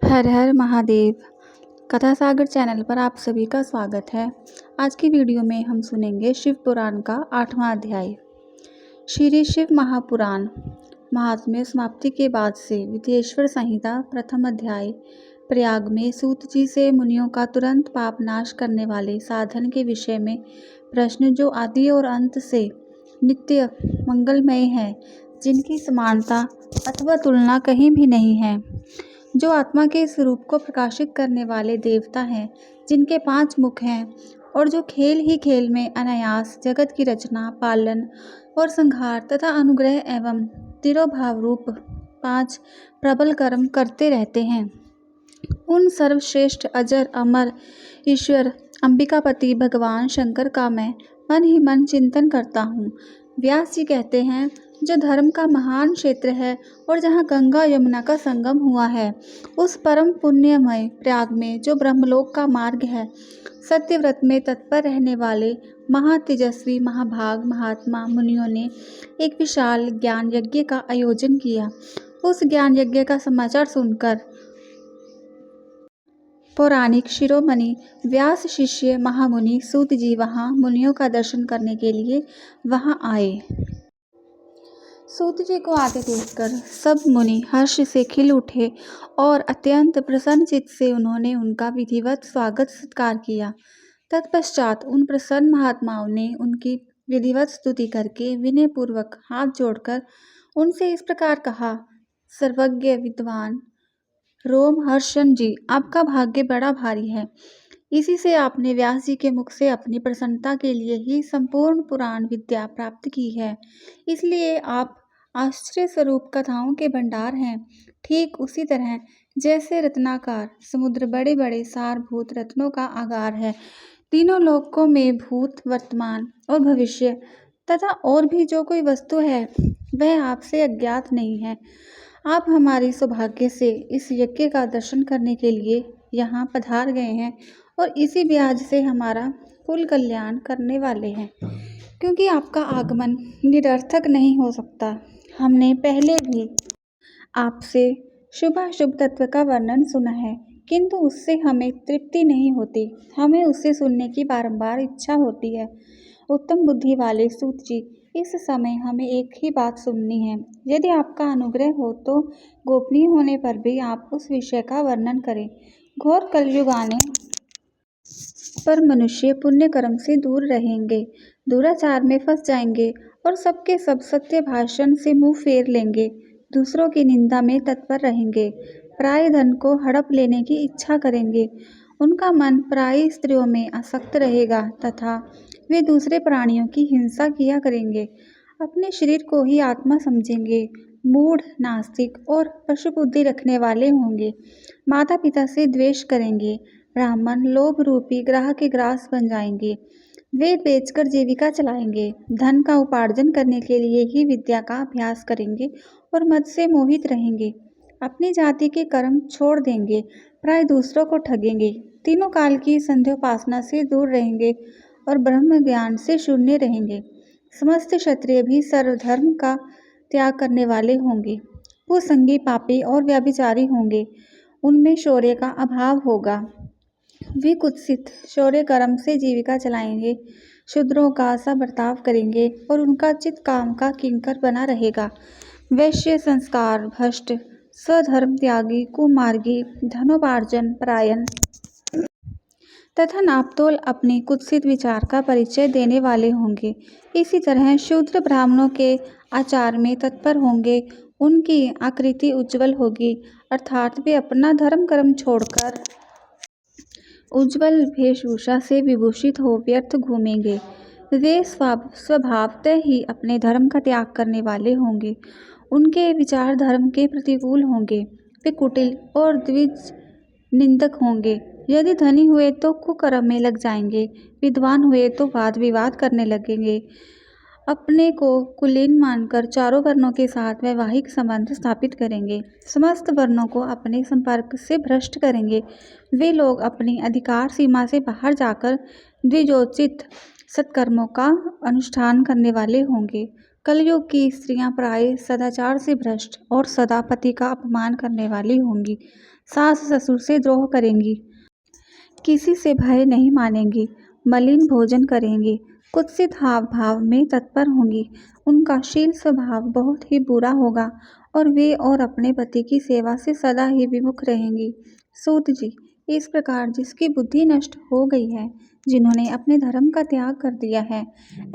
हर हर महादेव। कथा सागर चैनल पर आप सभी का स्वागत है। आज की वीडियो में हम सुनेंगे शिव पुराण का 8वां अध्याय। श्री शिव महापुराण महात्म्य समाप्ति के बाद से विदेश्वर संहिता प्रथम अध्याय। प्रयाग में सूत जी से मुनियों का तुरंत पाप नाश करने वाले साधन के विषय में प्रश्न, जो आदि और अंत से नित्य मंगलमय है, जिनकी समानता अथवा तुलना कहीं भी नहीं है, जो आत्मा के स्वरूप को प्रकाशित करने वाले देवता हैं, जिनके 5 मुख हैं और जो खेल ही खेल में अनायास जगत की रचना, पालन और संहार तथा अनुग्रह एवं तिरोभाव रूप 5 प्रबल कर्म करते रहते हैं, उन सर्वश्रेष्ठ अजर अमर ईश्वर अंबिकापति भगवान शंकर का मैं मन ही मन चिंतन करता हूँ। व्यास जी कहते हैं, जो धर्म का महान क्षेत्र है और जहाँ गंगा यमुना का संगम हुआ है, उस परम पुण्यमय प्रयाग में जो ब्रह्मलोक का मार्ग है, सत्यव्रत में तत्पर रहने वाले महातेजस्वी महाभाग महात्मा मुनियों ने एक विशाल ज्ञान यज्ञ का आयोजन किया। उस ज्ञान यज्ञ का समाचार सुनकर पौराणिक शिरोमणि व्यास शिष्य महामुनि सूत जी वहाँ मुनियों का दर्शन करने के लिए वहाँ आए। सूत जी को आते देखकर सब मुनि हर्ष से खिल उठे और अत्यंत प्रसन्न चित्त से उन्होंने उनका विधिवत स्वागत सत्कार किया। तत्पश्चात उन प्रसन्न महात्माओं ने उनकी विधिवत स्तुति करके विनय पूर्वक हाथ जोड़कर उनसे इस प्रकार कहा, सर्वज्ञ विद्वान रोमहर्षण जी, आपका भाग्य बड़ा भारी है। इसी से आपने व्यास जी के मुख से अपनी प्रसन्नता के लिए ही संपूर्ण पुराण विद्या प्राप्त की है। इसलिए आप आश्चर्य स्वरूप कथाओं के भंडार हैं। ठीक उसी तरह जैसे रत्नाकार समुद्र बड़े बड़े सारभूत रत्नों का आगार है, तीनों लोकों में भूत वर्तमान और भविष्य तथा और भी जो कोई वस्तु है, वह आपसे अज्ञात नहीं है। आप हमारी सौभाग्य से इस यज्ञ का दर्शन करने के लिए यहाँ पधार गए हैं और इसी ब्याज से हमारा कुल कल्याण करने वाले हैं, क्योंकि आपका आगमन निरर्थक नहीं हो सकता। हमने पहले भी आपसे शुभाशुभ तत्व का वर्णन सुना है, किंतु उससे हमें तृप्ति नहीं होती। हमें उससे सुनने की बारंबार इच्छा होती है। उत्तम बुद्धि वाले सूत जी, इस समय हमें एक ही बात सुननी है। यदि आपका अनुग्रह हो तो गोपनीय होने पर भी आप उस विषय का वर्णन करें। घोर कलयुग आने पर मनुष्य पुण्य कर्म से दूर रहेंगे, दुराचार में फंस जाएंगे और सबके सब सत्य भाषण से मुंह फेर लेंगे, दूसरों की निंदा में तत्पर रहेंगे, पराये धन को हड़प लेने की इच्छा करेंगे, उनका मन पराई स्त्रियों में आसक्त रहेगा तथा वे दूसरे प्राणियों की हिंसा किया करेंगे, अपने शरीर को ही आत्मा समझेंगे, मूढ़ नास्तिक और पशु बुद्धि रखने वाले होंगे, माता पिता से द्वेष करेंगे, ब्राह्मण लोभ रूपी ग्राह के ग्रास बन जाएंगे, वेद बेचकर जीविका चलाएंगे, धन का उपार्जन करने के लिए ही विद्या का अभ्यास करेंगे और मद से मोहित रहेंगे, अपनी जाति के कर्म छोड़ देंगे, प्राय दूसरों को ठगेंगे, तीनों काल की संध्योपासना से दूर रहेंगे और ब्रह्म ज्ञान से शून्य रहेंगे। समस्त क्षत्रिय भी सर्वधर्म का त्याग करने वाले होंगे, कुसंगी पापी और व्यभिचारी होंगे, उनमें शौर्य का अभाव होगा, वे कुत्सित शौर्य कर्म से जीविका चलाएंगे, शूद्रों का सा बर्ताव करेंगे और उनका चित्त काम का किंकर बना रहेगा, वैश्य संस्कार भ्रष्ट स्वधर्म त्यागी कुमार्गी धनोपार्जन परायण तथा नापतोल अपने कुत्सित विचार का परिचय देने वाले होंगे। इसी तरह शूद्र ब्राह्मणों के आचार में तत्पर होंगे, उनकी आकृति उज्जवल होगी, अर्थात वे अपना धर्म कर्म छोड़कर उज्जवल वेशभूषा से विभूषित हो व्यर्थ घूमेंगे। वे स्वभावतः ही अपने धर्म का त्याग करने वाले होंगे, उनके विचार धर्म के प्रतिकूल होंगे, वे कुटिल और द्विज निंदक होंगे, यदि धनी हुए तो कुकर्म में लग जाएंगे, विद्वान हुए तो वाद विवाद करने लगेंगे, अपने को कुलीन मानकर चारों वर्णों के साथ वैवाहिक संबंध स्थापित करेंगे, समस्त वर्णों को अपने संपर्क से भ्रष्ट करेंगे। वे लोग अपनी अधिकार सीमा से बाहर जाकर द्विजोचित सत्कर्मों का अनुष्ठान करने वाले होंगे, कलयुग की स्त्रियां प्राय सदाचार से भ्रष्ट और सदा पति का अपमान करने वाली होंगी। सास ससुर से द्रोह करेंगी, किसी से भय नहीं मानेंगी, मलिन भोजन करेंगी, कुत्सित हाव भाव में तत्पर होंगी। उनका शील स्वभाव बहुत ही बुरा होगा और वे और अपने पति की सेवा से सदा ही विमुख रहेंगी। सूत जी, इस प्रकार जिसकी बुद्धि नष्ट हो गई है, जिन्होंने अपने धर्म का त्याग कर दिया है,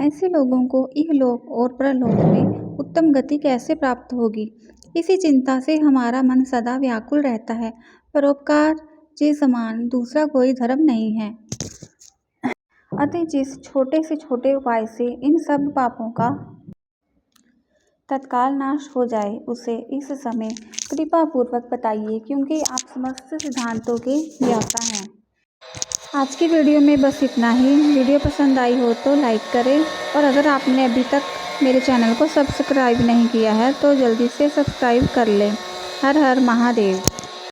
ऐसे लोगों को इहलोक और परलोक में उत्तम गति कैसे प्राप्त होगी? इसी चिंता से हमारा मन सदा व्याकुल रहता है। परोपकार के समान दूसरा कोई धर्म नहीं है। अतः जिस छोटे से छोटे उपाय से इन सब पापों का तत्काल नाश हो जाए, उसे इस समय कृपा पूर्वक बताइए, क्योंकि आप समस्त सिद्धांतों के ज्ञाता हैं। आज की वीडियो में बस इतना ही। वीडियो पसंद आई हो तो लाइक करें, और अगर आपने अभी तक मेरे चैनल को सब्सक्राइब नहीं किया है तो जल्दी से सब्सक्राइब कर लें। हर हर महादेव।